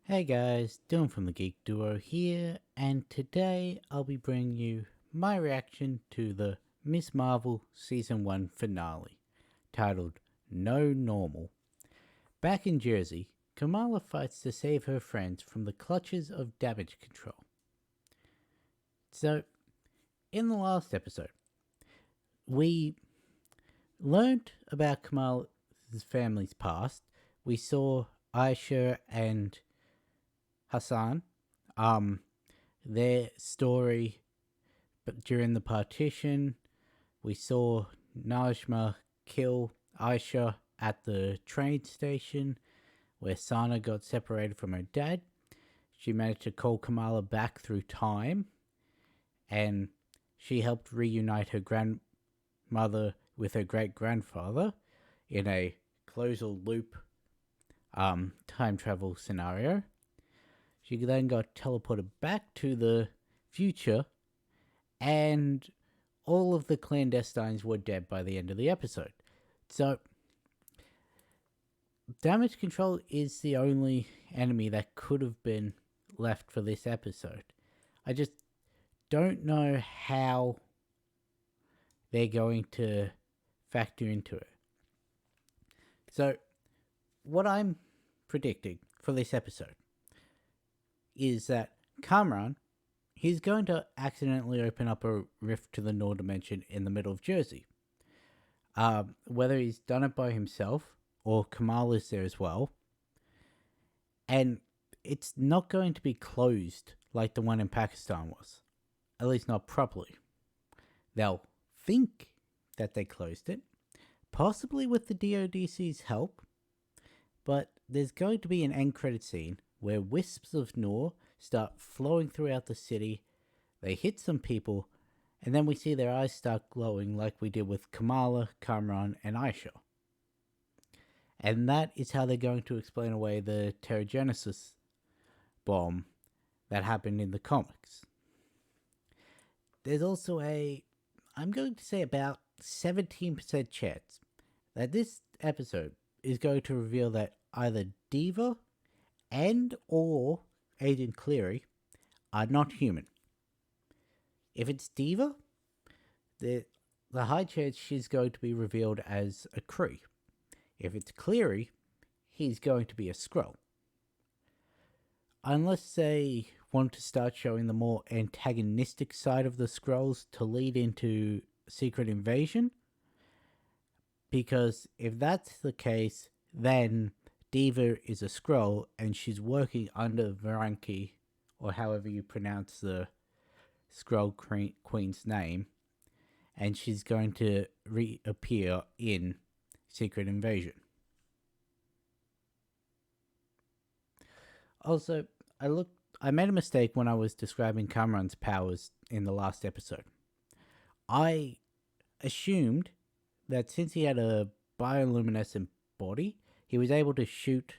Hey guys, Dylan from the Geek Duo here, and today I'll be bringing you my reaction to the Miss Marvel Season 1 finale, titled No Normal. Back in Jersey, Kamala fights to save her friends from the clutches of damage control. So, in the last episode, we learned about Kamala's family's past. We saw Aisha and Hassan, their story. But during the partition, we saw Najma kill Aisha at the train station where Sana got separated from her dad. She managed to call Kamala back through time, and she helped reunite her grandmother with her great grandfather in a closal loop time travel scenario. She then got teleported back to the future, and all of the clandestines were dead by the end of the episode. So, damage control is the only enemy that could have been left for this episode. I just don't know how they're going to factor into it. So, what I'm predicting for this episode is that Kamran, he's going to accidentally open up a rift to the Nor Dimension in the middle of Jersey. Whether he's done it by himself or Kamal is there as well. And it's not going to be closed like the one in Pakistan was. At least not properly. They'll think that they closed it, possibly with the DODC's help, but there's going to be an end credit scene where wisps of Nor start flowing throughout the city. They hit some people, and then we see their eyes start glowing like we did with Kamala, Kamran, and Aisha. And that is how they're going to explain away the Terrigenesis bomb that happened in the comics. There's also I'm going to say about 17% chance that this episode is going to reveal that either Diva and or Agent Cleary are not human. If it's Diva, the high chance she's going to be revealed as a Kree. If it's Cleary, he's going to be a Skrull. Unless they want to start showing the more antagonistic side of the Skrulls to lead into Secret Invasion. Because if that's the case, then Diva is a Skrull and she's working under Varanki, or however you pronounce the Skrull Queen's name, and she's going to reappear in Secret Invasion. Also, I made a mistake when I was describing Kamran's powers in the last episode. I assumed that since he had a bioluminescent body, he was able to shoot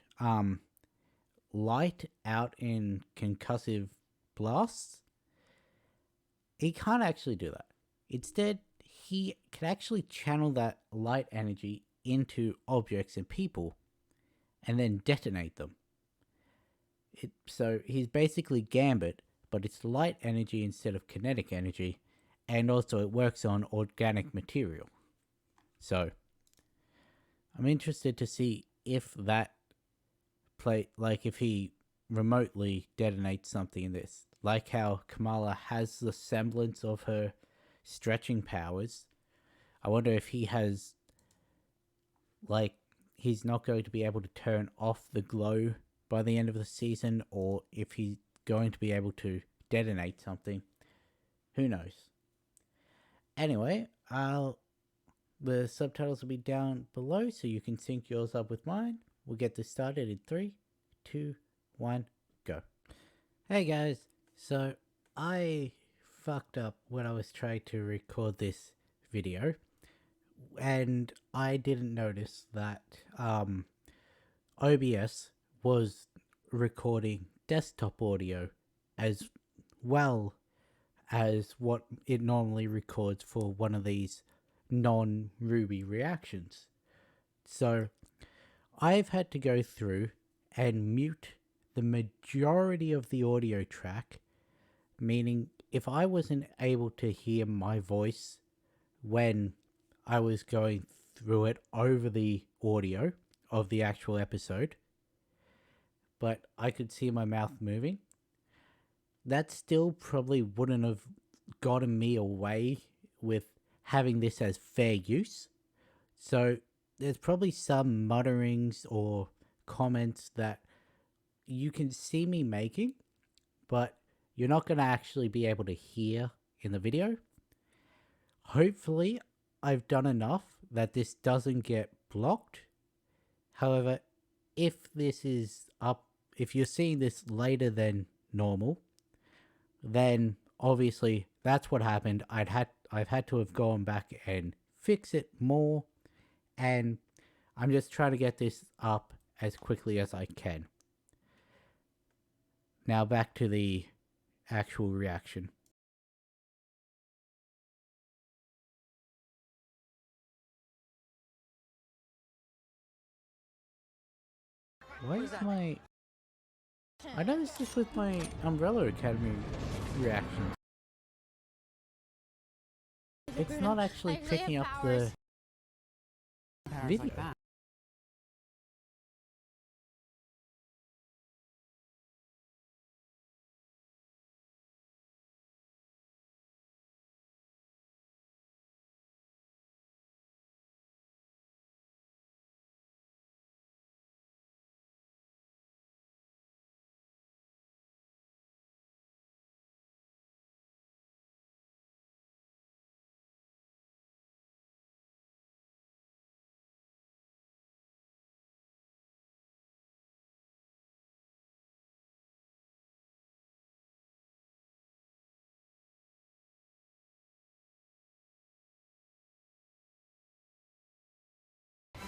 light out in concussive blasts. He can't actually do that. Instead, he can actually channel that light energy into objects and people and then detonate them. So he's basically Gambit, but it's light energy instead of kinetic energy, and also it works on organic material. So I'm interested to see if that if he remotely detonates something in this, like how Kamala has the semblance of her stretching powers. I wonder if he has, he's not going to be able to turn off the glow by the end of the season, or if he's going to be able to detonate something. Who knows? Anyway, the subtitles will be down below so you can sync yours up with mine. We'll get this started in 3, 2, 1, go. Hey guys, so I fucked up when I was trying to record this video, and I didn't notice that OBS was recording desktop audio as well as what it normally records for one of these non-Ruby reactions. So I've had to go through and mute the majority of the audio track, meaning if I wasn't able to hear my voice when I was going through it over the audio of the actual episode, but I could see my mouth moving, that still probably wouldn't have gotten me away with having this as fair use. So there's probably some mutterings or comments that you can see me making, but you're not going to actually be able to hear in the video. Hopefully, I've done enough that this doesn't get blocked. However, if this is up, if you're seeing this later than normal, then obviously that's what happened. I've had to have gone back and fix it more, and I'm just trying to get this up as quickly as I can. Now back to the actual reaction. Why is my... I noticed this with my Umbrella Academy reaction. It's not actually picking up the video.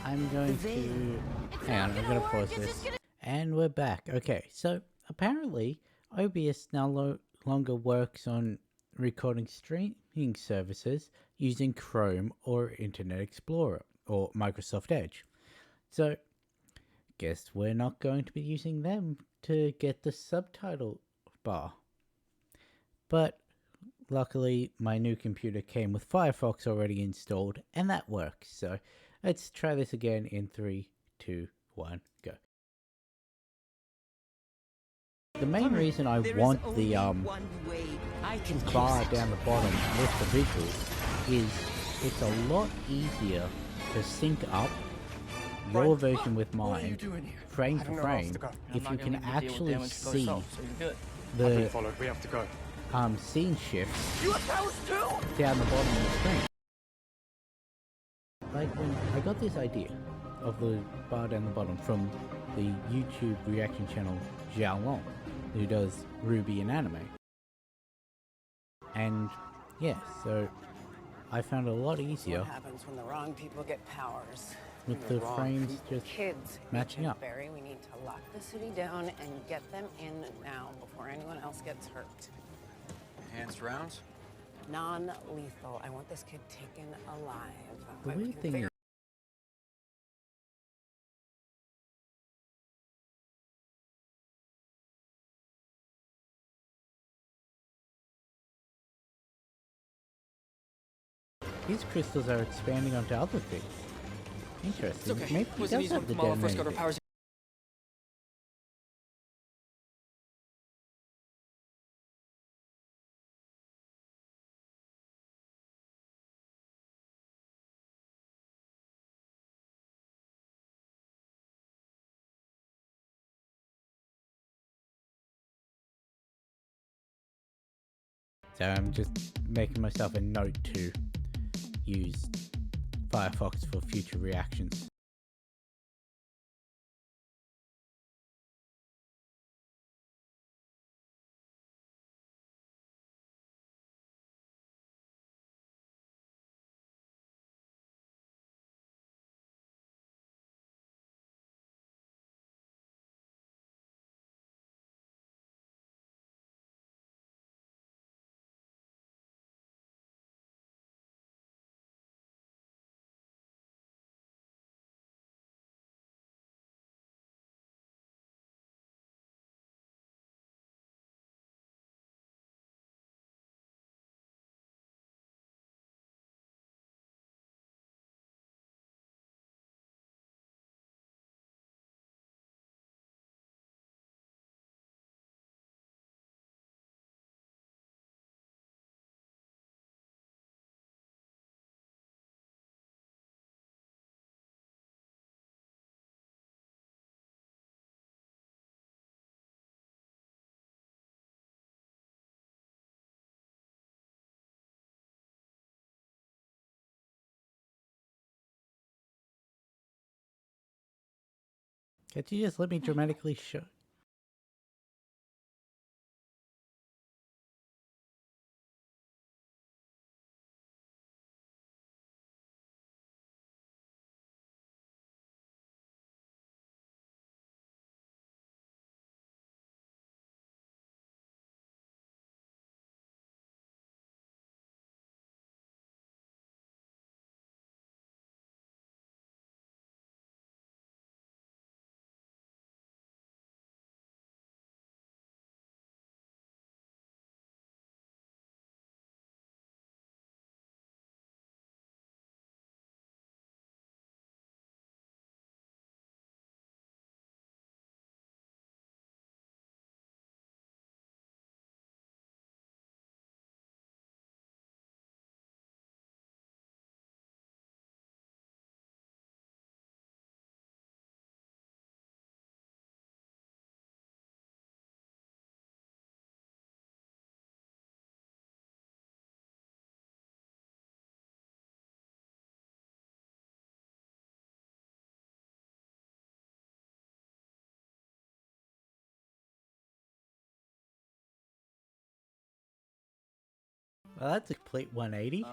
I'm going to... Hang on, I'm going to pause this. And we're back. Okay, so apparently OBS now no longer works on recording streaming services using Chrome or Internet Explorer or Microsoft Edge. So, guess we're not going to be using them to get the subtitle bar. But luckily, my new computer came with Firefox already installed, and that works. So, let's try this again in 3, 2, 1, go. The main reason I want the bar down the bottom with the visuals is it's a lot easier to sync up your version with mine, frame for frame, if you can actually see the scene shifts down the bottom of the screen. Like when I got this idea of the bar down the bottom from the YouTube reaction channel Xiaolong, who does Ruby and anime. And yeah, so I found it a lot easier what happens when the wrong people get powers. with the frames just Kids, matching up. Barry, we need to lock the city down and get them in now before anyone else gets hurt. Enhanced rounds? Non-lethal. I want this kid taken alive. The weird thing is, these crystals are expanding onto other things. Interesting. It's okay. Maybe he Wasn't does easy have the when Kamala first got her detonator. powers. So I'm just making myself a note to use Firefox for future reactions. Can't you just let me dramatically show? Well, that's a complete 180.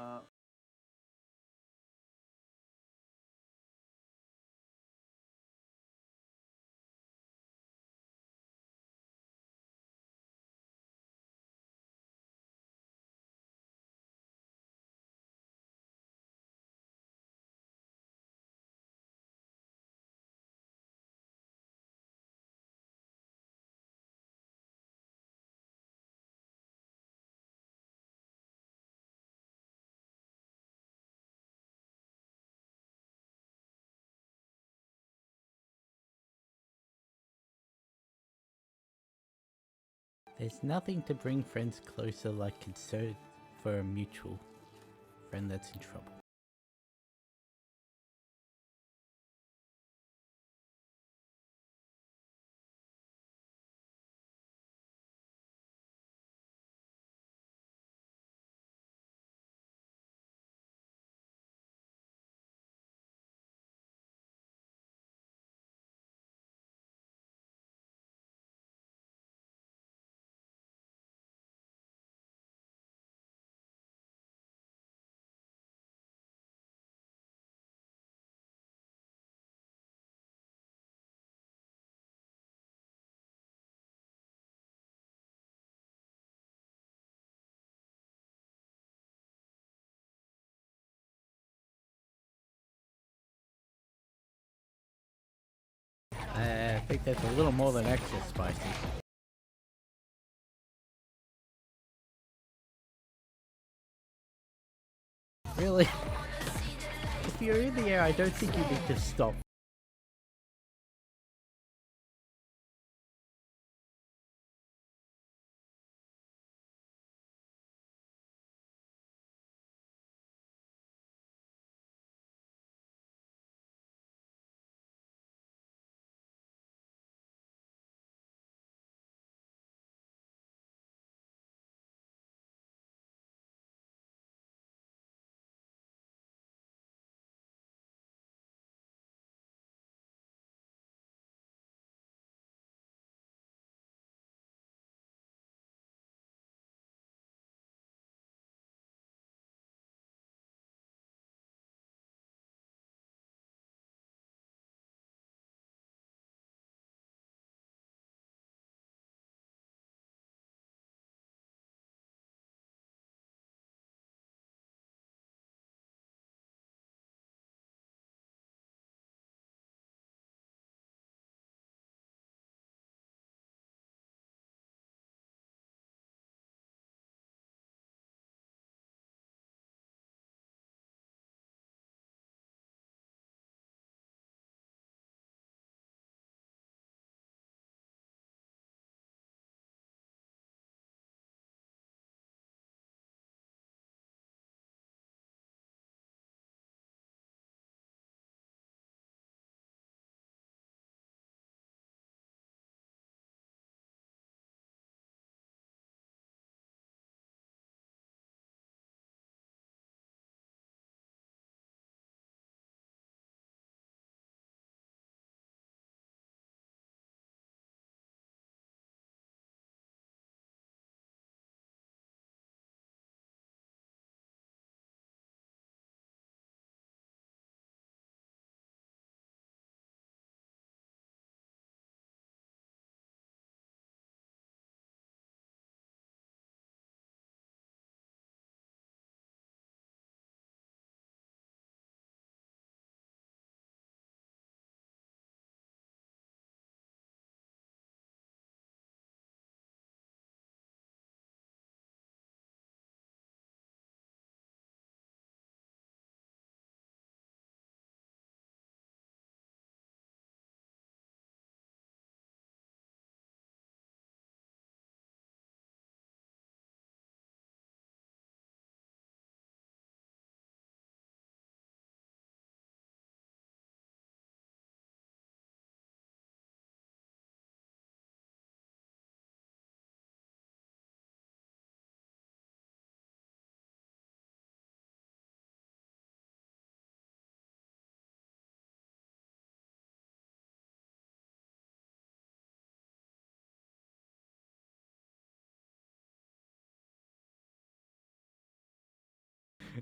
There's nothing to bring friends closer like concern for a mutual friend that's in trouble. I think that's a little more than extra spicy. Really? If you're in the air, I don't think you need to stop.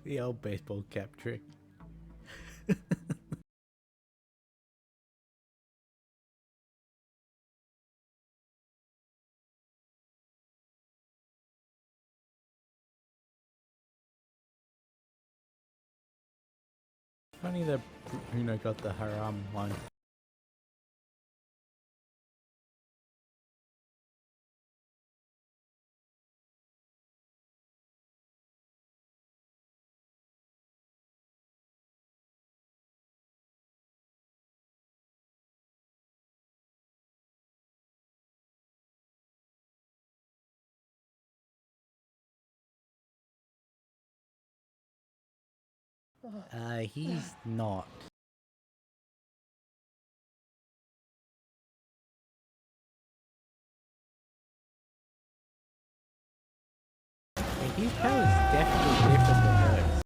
The old baseball cap trick. Funny that Bruno got the haram one. He's not. His power is definitely different than hers.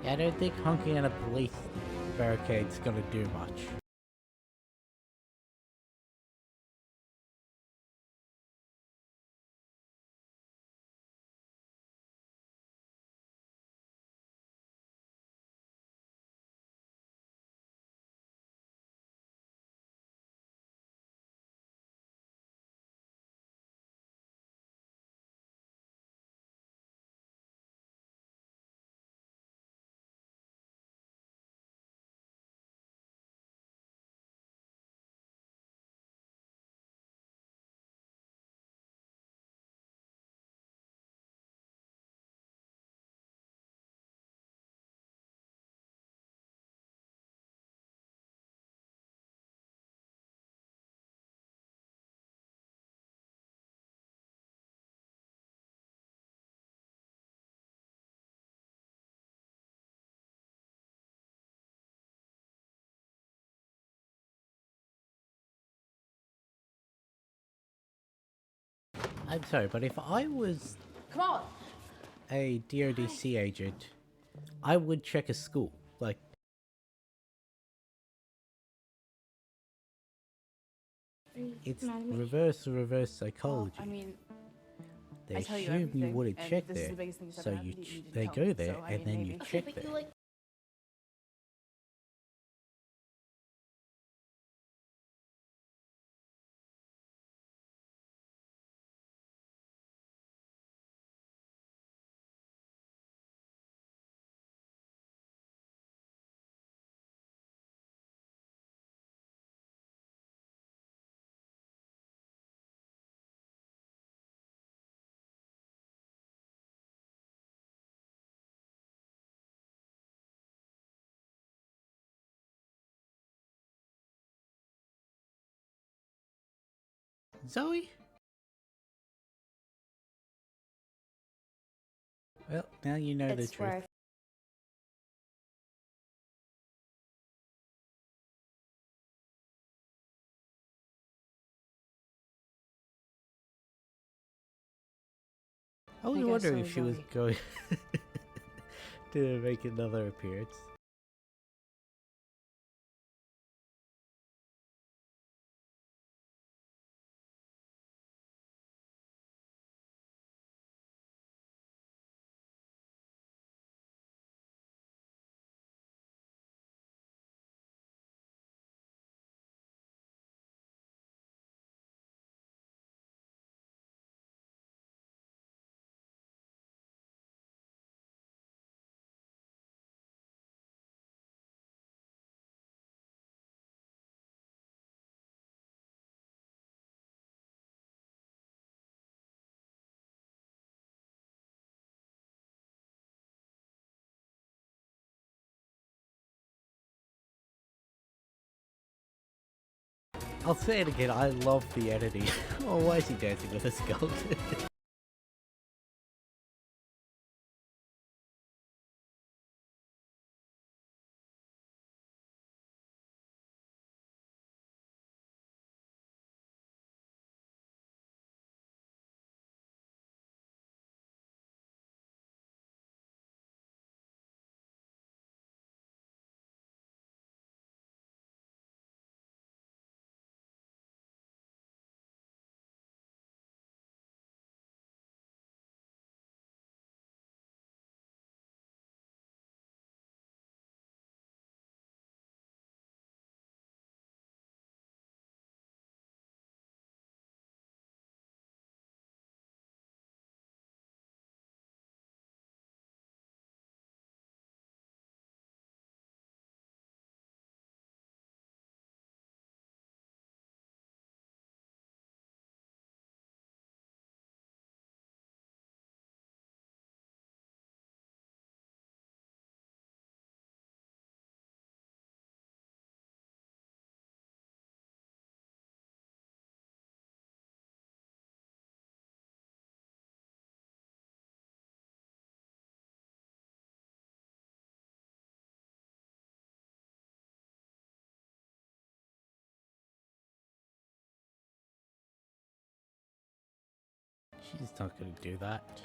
Yeah, I don't think honking at a police barricade's gonna do much. I'm sorry, but if I was Come on. a DODC agent, I would check a school. Like, it's reverse psychology. I mean, They I tell you assume you everything, wouldn't and check this is there, the biggest thing that's so ever happened to you, you didn't they tell go me, there so, I and mean, then maybe. you Okay, check but there. you, like, Zoe? Well, now you know the it's where truth. I was guess wondering so, if she was Zoe. going to make another appearance. I'll say it again, I love the editing. Oh, why is he dancing with a skull? She's not gonna do that.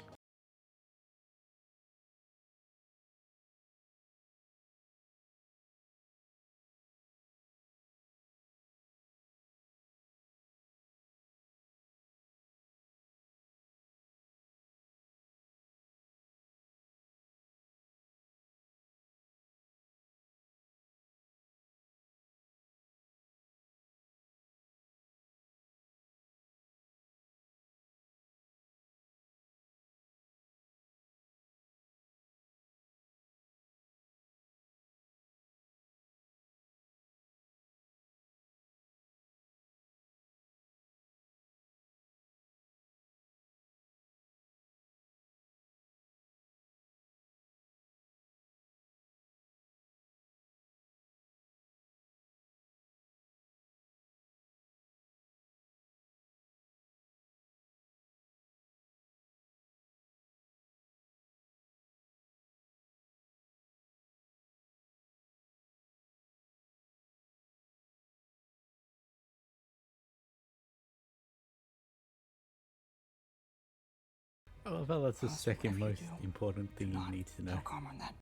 Oh, well, that's the second most important thing you need to know. comment on that.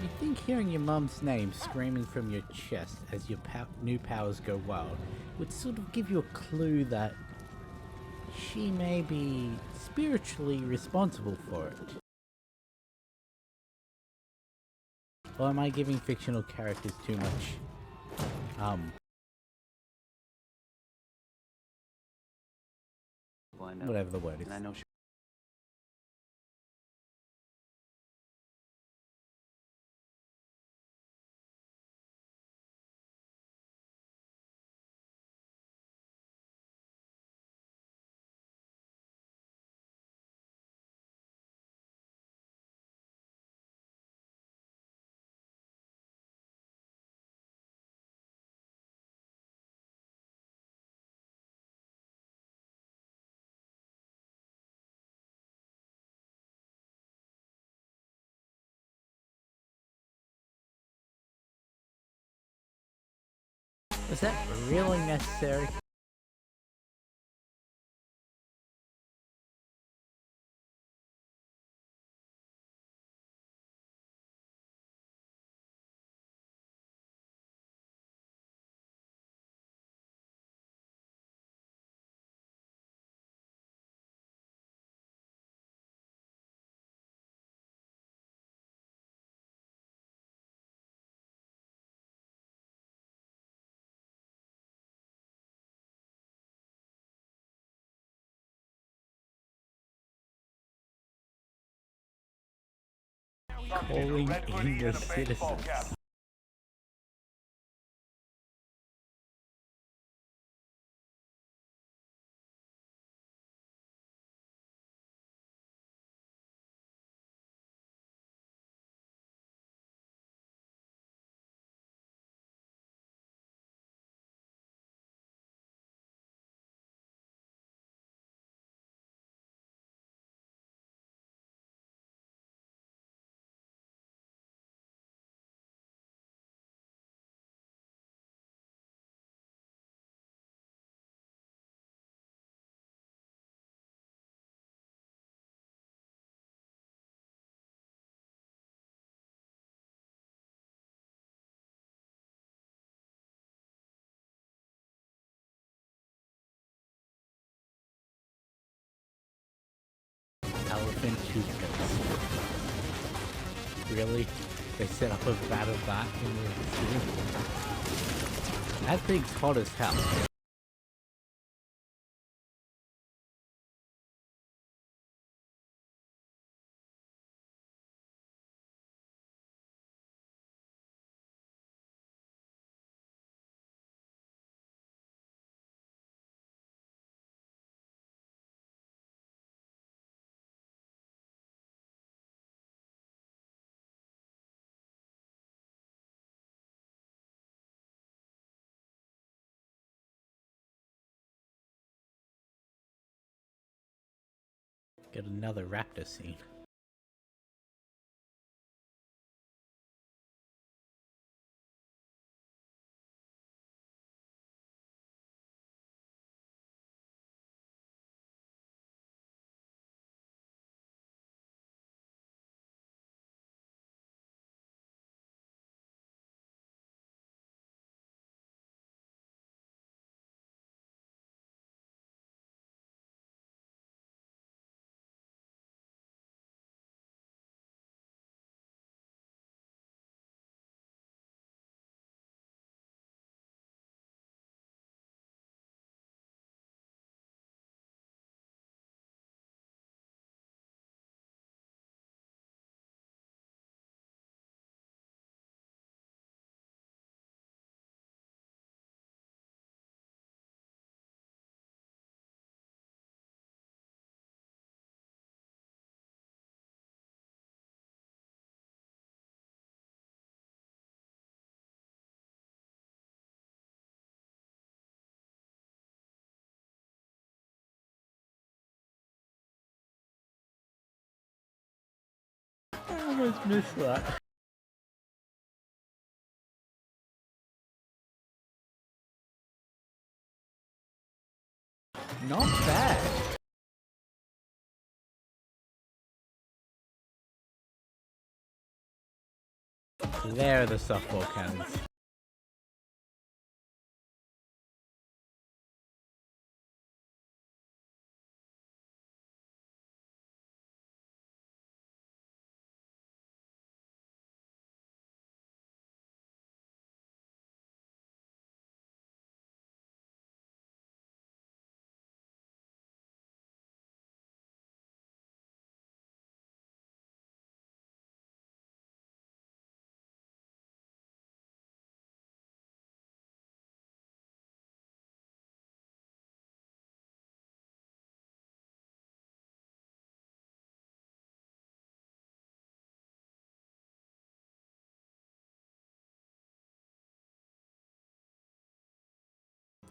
You'd think hearing your mum's name screaming from your chest as your new powers go wild would sort of give you a clue that she may be spiritually responsible for it. Or am I giving fictional characters too much, Well, I know. whatever the word is. And I know she Was that really necessary? Calling in the citizens. Elephant toothpaste. Really? They set up a vat of that in the city? That thing's hot as hell. Get another raptor scene. almost missed that. Not bad. There are the softball cannons.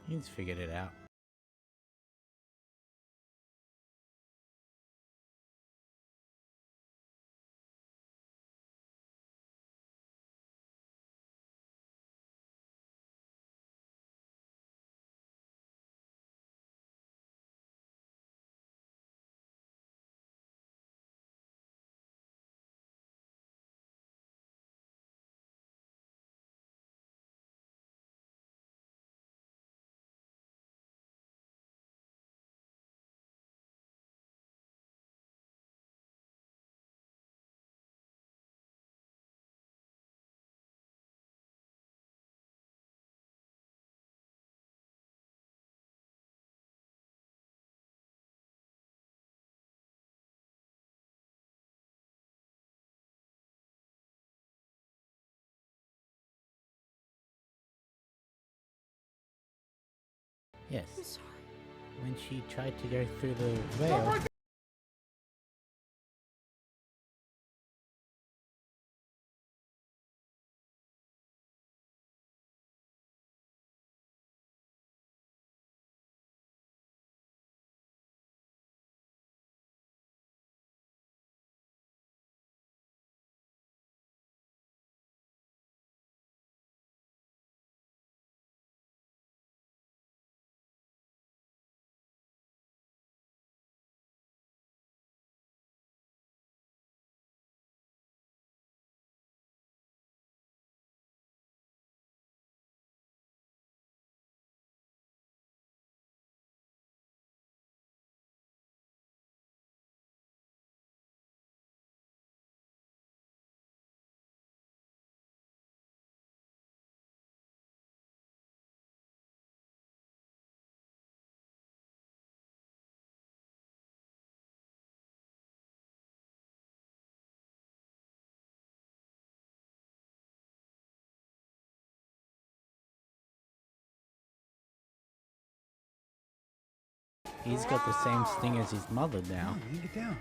He's figured it out. Yes. I'm sorry. When she tried to go through the veil, he's got the same sting as his mother now. You get down.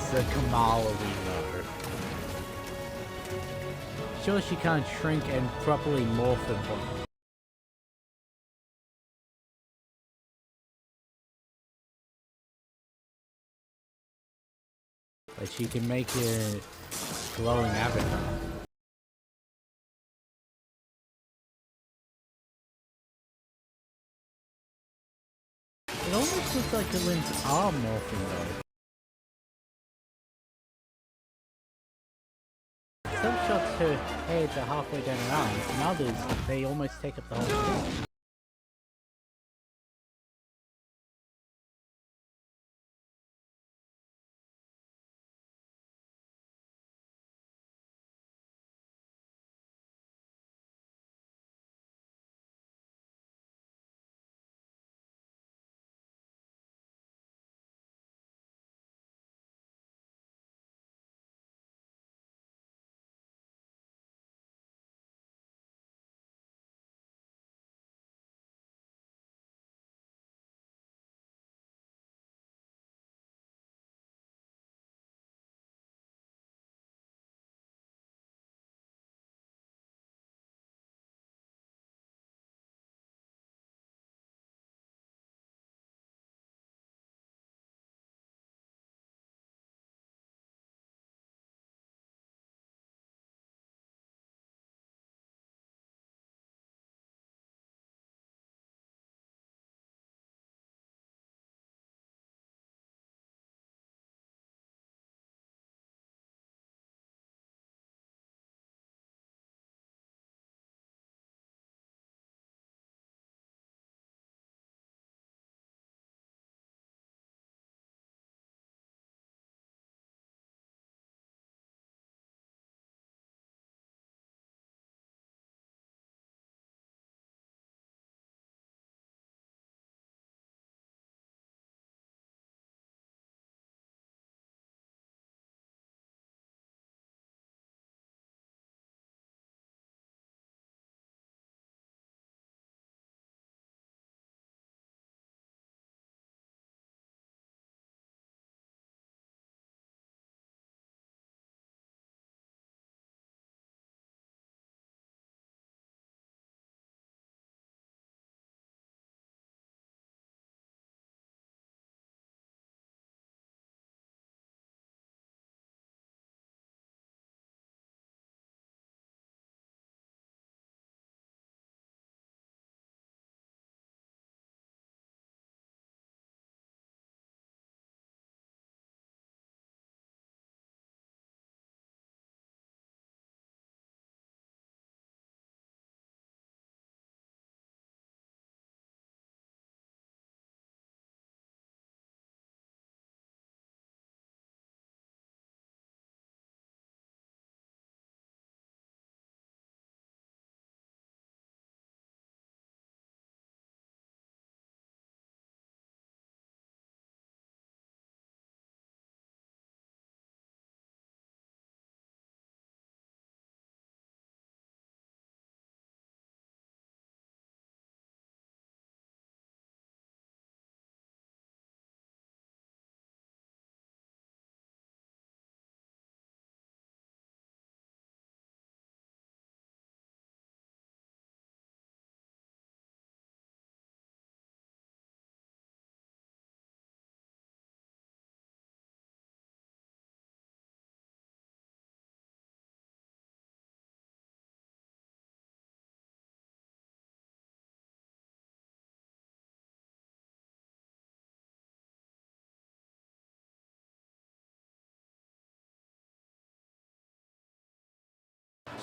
is the Kamala we know. Sure, she can't shrink and properly morph and whatnot. But she can make a glowing avatar. It almost looks like her limbs are morphing though. Some shots her heads are halfway down her arms, and others, they almost take up the whole thing.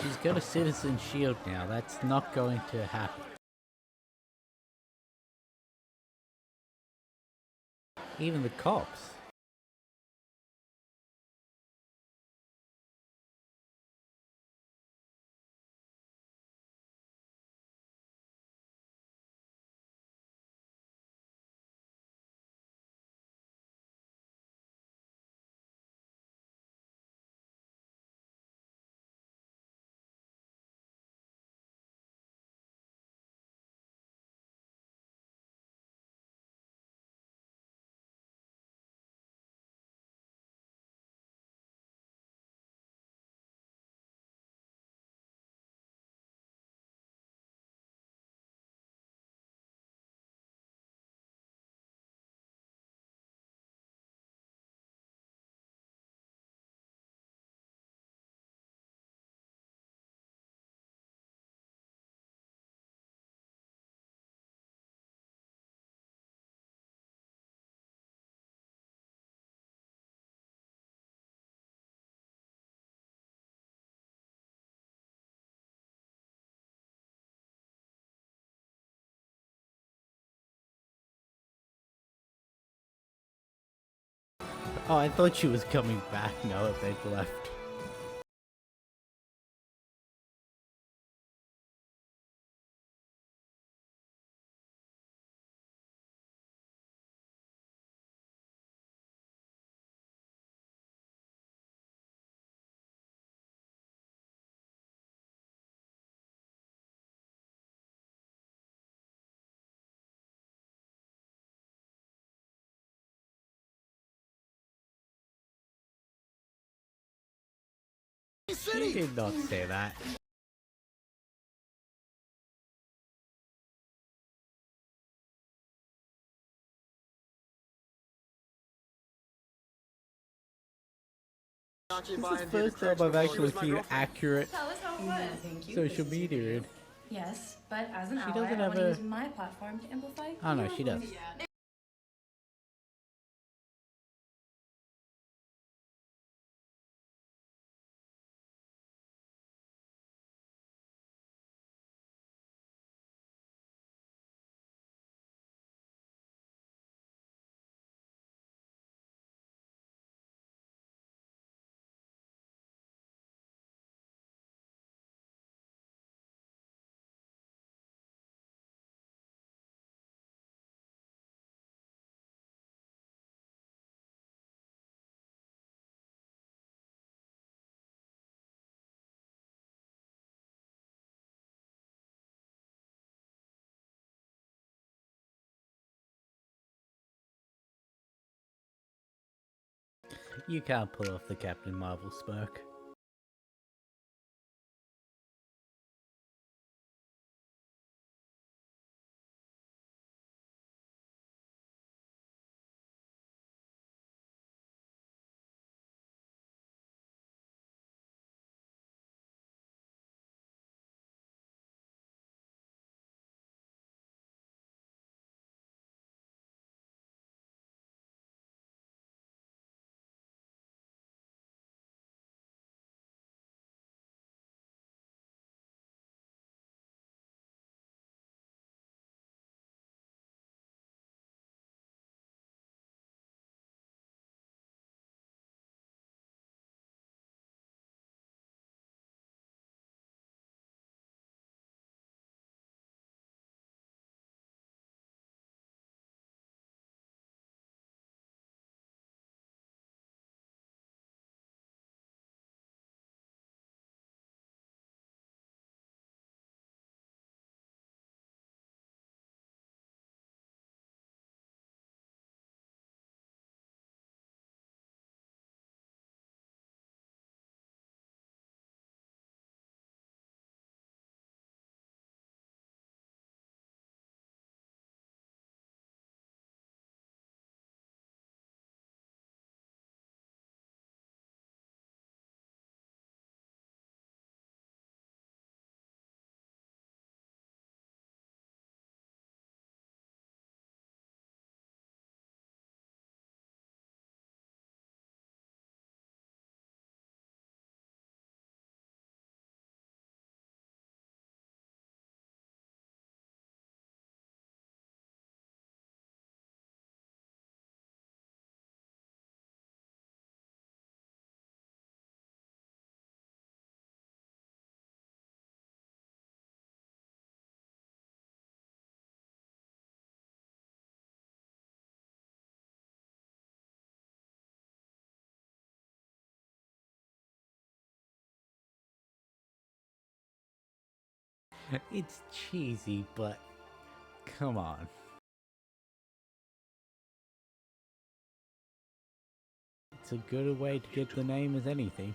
She's got a citizen shield now. That's not going to happen. Even the cops. Oh, I thought she was coming back now that they'd left. She did not say that. This is the first time I've actually seen accurate social media. Yes, but as an She ally, doesn't I have want to a- use my platform to amplify. Oh no, your she does. voice. You can't pull off the Captain Marvel smirk. It's cheesy, but come on. It's a good way to get the name as anything.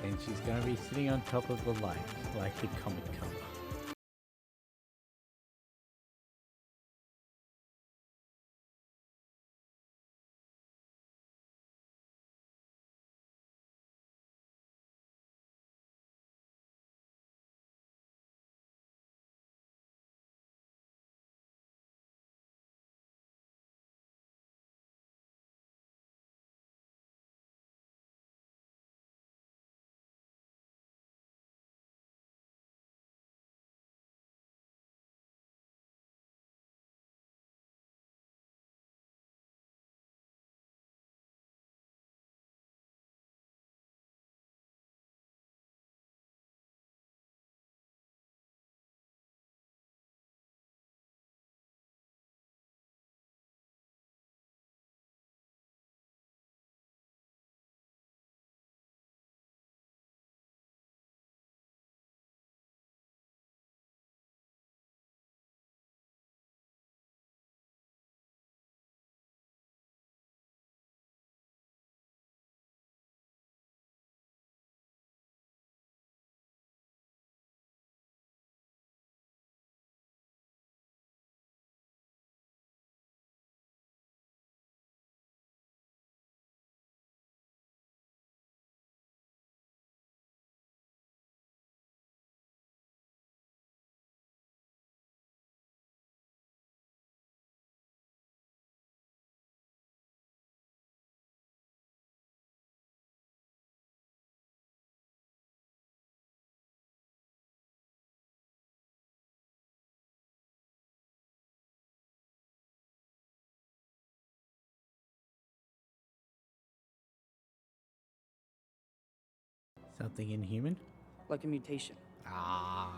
And she's gonna be sitting on top of the light, like the comic cover. Something inhuman? like a mutation. Ah.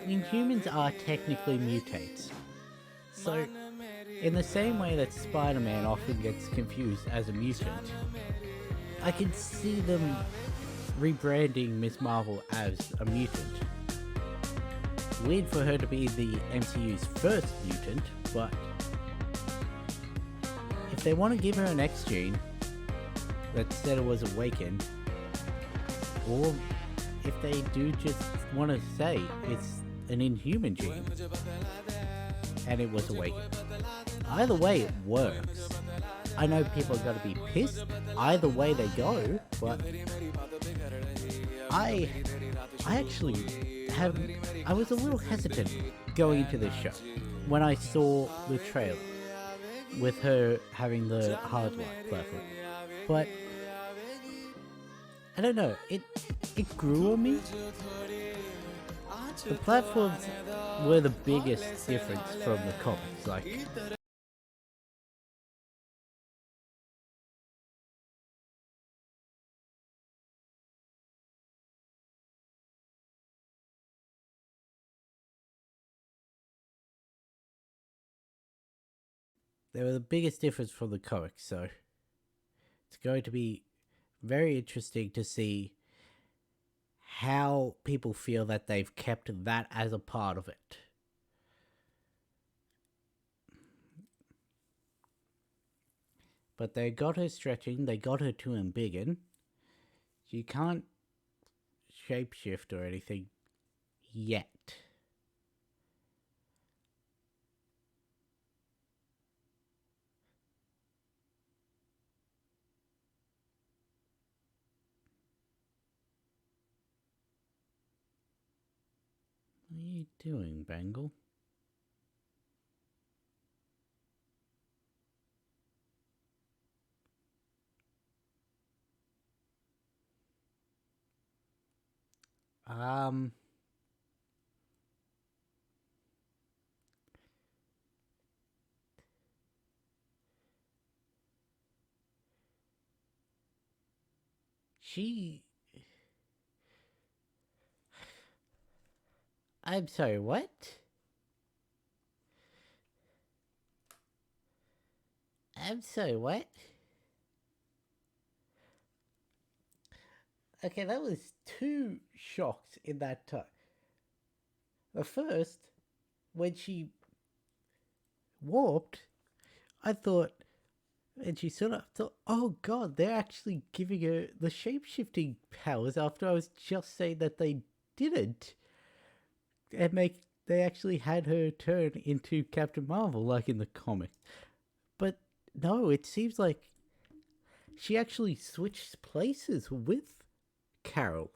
Inhumans are technically mutates. So, in the same way that Spider-Man often gets confused as a mutant, I can see them rebranding Miss Marvel as a mutant. Weird for her to be the MCU's first mutant, but if they want to give her an X gene that said it was awakened, or if they do just want to say it's an Inhuman gene and it was awakened, either way it works. I know people are going to be pissed either way they go, but I was a little hesitant going into this show when I saw the trailer with her having the hardwire platform, but I don't know, it grew on me. The platforms were the biggest difference from the comics, like they were the biggest difference from the comics, so it's going to be very interesting to see how people feel that they've kept that as a part of it. But they got her stretching, they got her to embiggen. She can't shapeshift or anything yet. What are you doing, Bangle? I'm sorry, what? I'm sorry, what? Okay, that was two shocks in that time. The first, when she warped, I thought, and she sort of thought, oh god, they're actually giving her the shape-shifting powers after I was just saying that they didn't. And they actually had her turn into Captain Marvel like in the comics. But no, it seems like she actually switched places with Carol.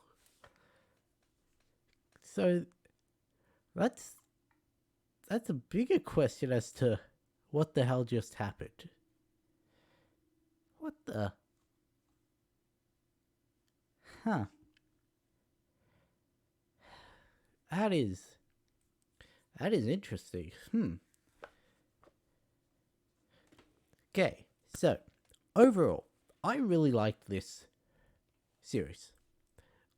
So that's a bigger question as to what the hell just happened. What the? Huh. That is interesting. Okay, so overall, I really liked this series.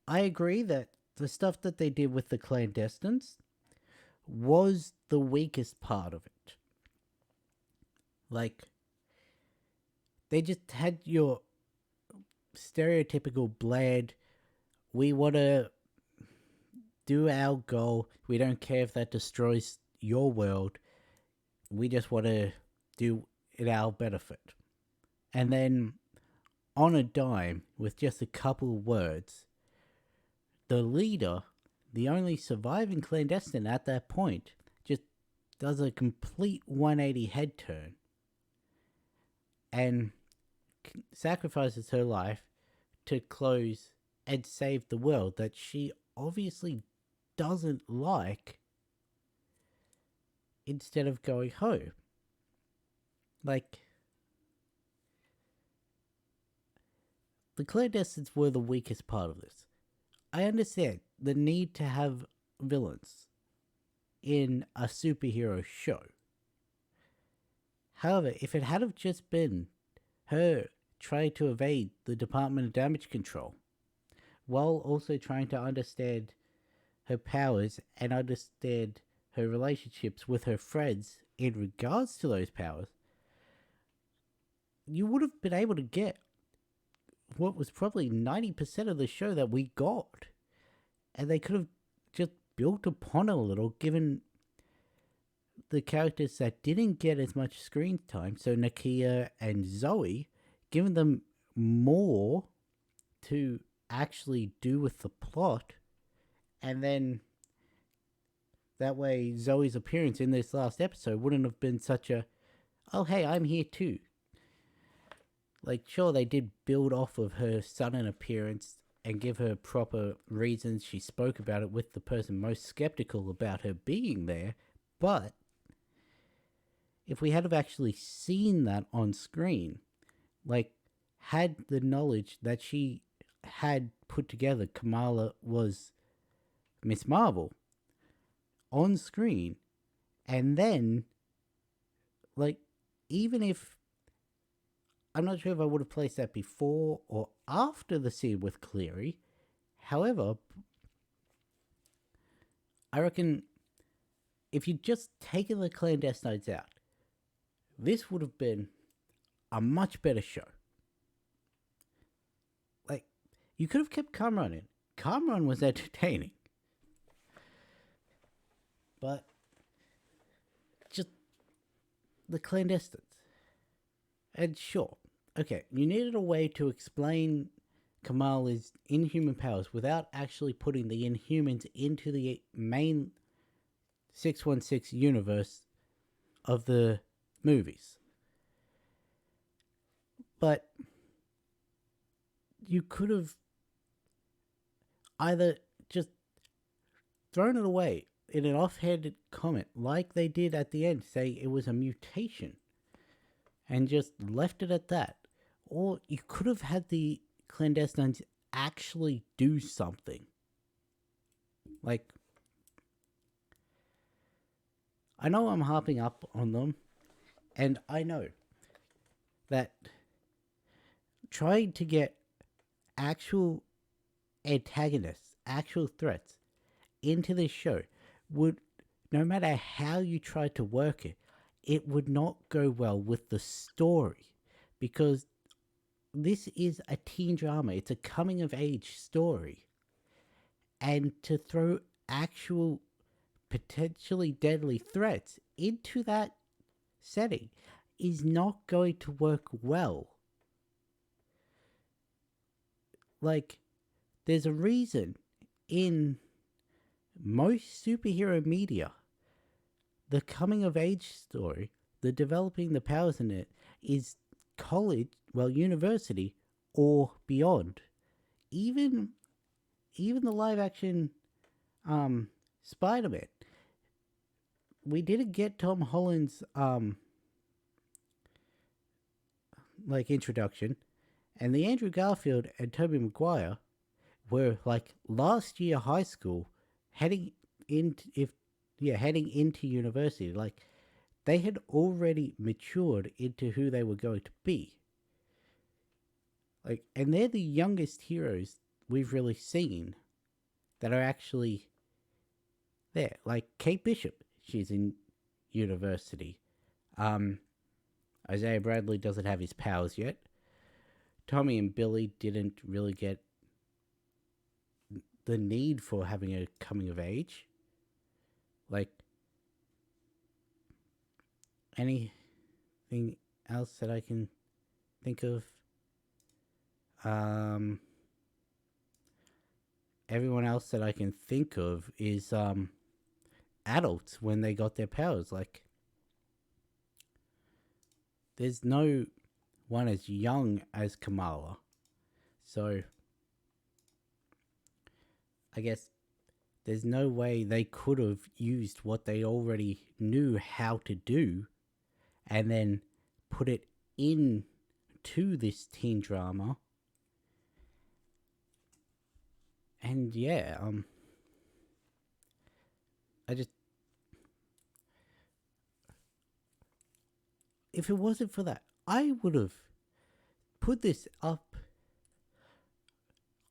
I agree that the stuff that they did with the clandestines was the weakest part of it. Like, they just had your stereotypical bland, we want to do our goal, we don't care if that destroys your world, we just want to do it our benefit. And then on a dime with just a couple words. The leader, the only surviving clandestine at that point, just does a complete 180 head turn and sacrifices her life to close and save the world that she obviously doesn't like, instead of going home. Like, the clandestines were the weakest part of this. I understand the need to have villains in a superhero show. However, if it had have just been her trying to evade the Department of Damage Control, while also trying to understand her powers and understand her relationships with her friends in regards to those powers, you would have been able to get what was probably 90% of the show that we got. And they could have just built upon it a little, given the characters that didn't get as much screen time, so Nakia and Zoe, given them more to actually do with the plot. And then that way Zoe's appearance in this last episode wouldn't have been such a, oh hey, I'm here too. Like, sure, they did build off of her sudden appearance and give her proper reasons. She spoke about it with the person most skeptical about her being there, but if we had have actually seen that on screen, like, had the knowledge that she had put together Kamala was Miss Marvel on screen, and then, like, even if, I'm not sure if I would have placed that before or after the scene with Cleary. However, I reckon if you'd just taken the clandestines out, this would have been a much better show. Like, you could have kept Kamran in. Kamran was entertaining. But just the clandestines. And sure, okay, you needed a way to explain Kamala's inhuman powers without actually putting the Inhumans into the main 616 universe of the movies. But you could have either just thrown it away in an offhanded comment like they did at the end, saying it was a mutation, and just left it at that. Or you could have had the clandestines actually do something. Like, I know I'm harping up on them, and I know that trying to get actual antagonists, actual threats into this show would, no matter how you try to work it, it would not go well with the story, because this is a teen drama. It's a coming of age story. And to throw actual potentially deadly threats into that setting is not going to work well. Like, there's a reason in most superhero media, the coming of age story, the developing the powers in it, is college, well, university, or beyond. Even the live action Spider-Man, we didn't get Tom Holland's like introduction, and the Andrew Garfield and Tobey Maguire were like last year high school, heading into university. Like, they had already matured into who they were going to be. Like, and they're the youngest heroes we've really seen that are actually there. Like Kate Bishop, she's in university. Isaiah Bradley doesn't have his powers yet. Tommy and Billy didn't really get the need for having a coming of age. Like, anything else that I can think of? Everyone else that I can think of is adults when they got their powers. Like, there's no one as young as Kamala. So, I guess there's no way they could have used what they already knew how to do and then put it into this teen drama. And yeah, if it wasn't for that, I would have put this up.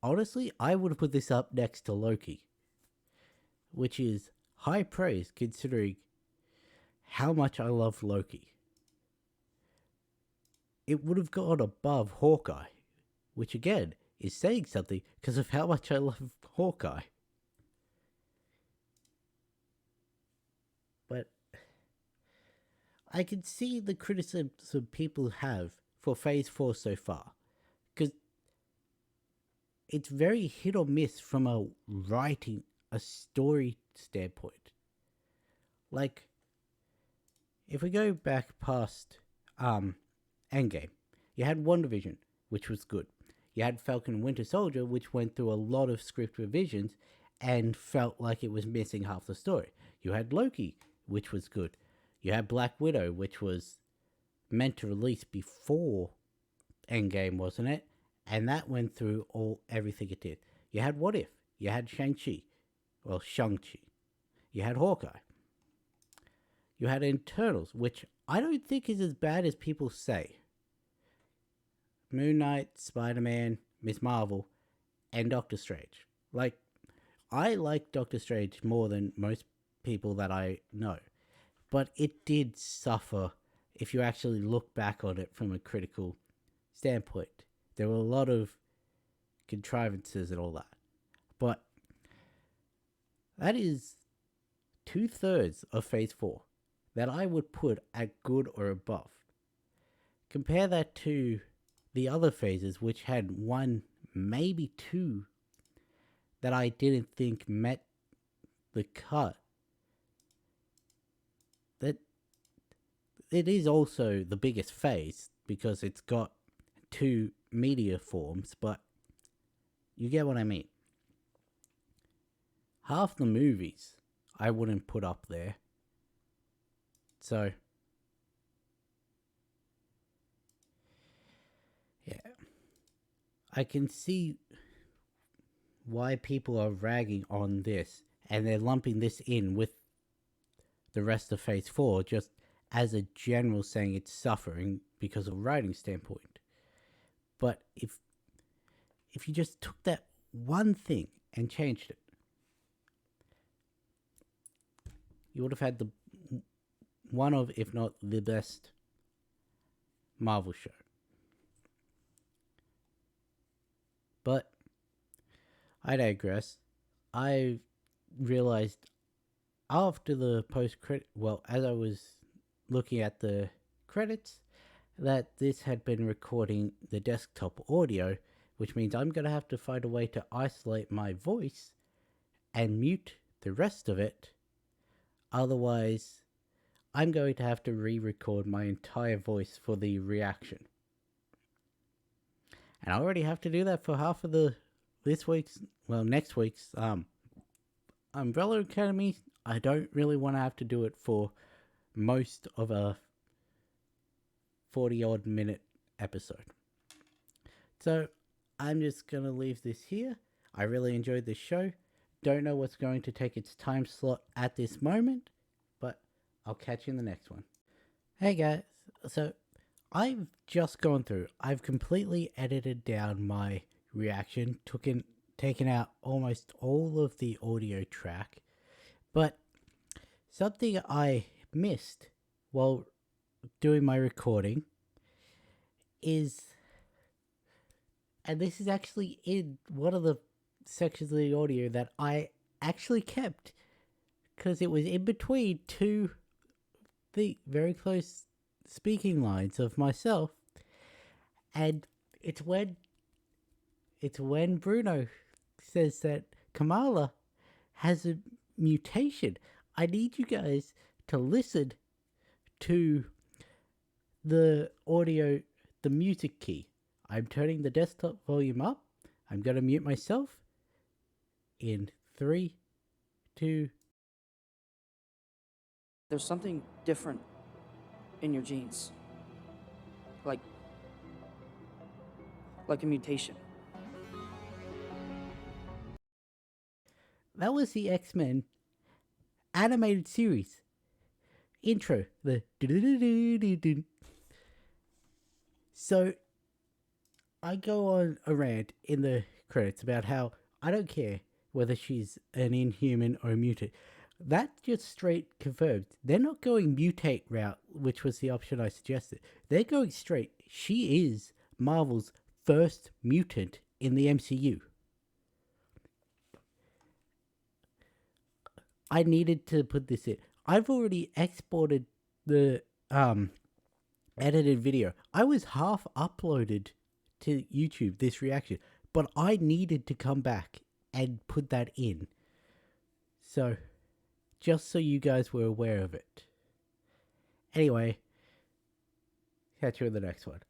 Honestly, I would have put this up next to Loki, which is high praise considering how much I love Loki. It would have gone above Hawkeye, which again is saying something because of how much I love Hawkeye. But I can see the criticism people have for Phase 4 so far, because it's very hit or miss from a story standpoint. Like, if we go back past Endgame, you had WandaVision, which was good. You had Falcon and Winter Soldier, which went through a lot of script revisions and felt like it was missing half the story. You had Loki, which was good. You had Black Widow, which was meant to release before Endgame, wasn't it? And that went through everything it did. You had What If. You had Shang-Chi. You had Hawkeye. You had Eternals, which I don't think is as bad as people say. Moon Knight, Spider-Man, Miss Marvel, and Doctor Strange. Like, I like Doctor Strange more than most people that I know. But it did suffer if you actually look back on it from a critical standpoint. There were a lot of contrivances and all that. But that is 2/3 of Phase 4 that I would put at good or above. Compare that to the other phases, which had one, maybe two, that I didn't think met the cut. That it is also the biggest phase because it's got 2 media forms, but you get what I mean. Half the movies I wouldn't put up there. So, yeah. I can see why people are ragging on this, and they're lumping this in with the rest of Phase 4 just as a general saying it's suffering because of a writing standpoint. But if you just took that one thing and changed it, you would have had one of, if not the best, Marvel show. But I digress. I realized after the post-credit, as I was looking at the credits, that this had been recording the desktop audio, which means I'm going to have to find a way to isolate my voice and mute the rest of it. Otherwise, I'm going to have to re-record my entire voice for the reaction. And I already have to do that for half of next week's Umbrella Academy. I don't really want to have to do it for most of a 40-odd minute episode. So I'm just going to leave this here. I really enjoyed this show. Don't know what's going to take its time slot at this moment, but I'll catch you in the next one. Hey guys, so I've just gone through. I've completely edited down my reaction, taken out almost all of the audio track, but something I missed while doing my recording is, and this is actually in one of the sections of the audio that I actually kept, because it was in between two the very close speaking lines of myself, and it's when It's when Bruno says that Kamala has a mutation. I need you guys to listen to the audio, the music key. I'm turning the desktop volume up. I'm going to mute myself in 3, 2. There's something different in your genes. Like a mutation. That was the X-Men animated series intro. The do-do-do-do-do-do. So I go on a rant in the credits about how I don't care whether she's an inhuman or a mutant. That just straight confirmed. They're not going mutate route, which was the option I suggested. They're going straight. She is Marvel's first mutant in the MCU. I needed to put this in. I've already exported the edited video. I was half uploaded to YouTube, this reaction, but I needed to come back and put that in. So, just so you guys were aware of it. Anyway, catch you in the next one.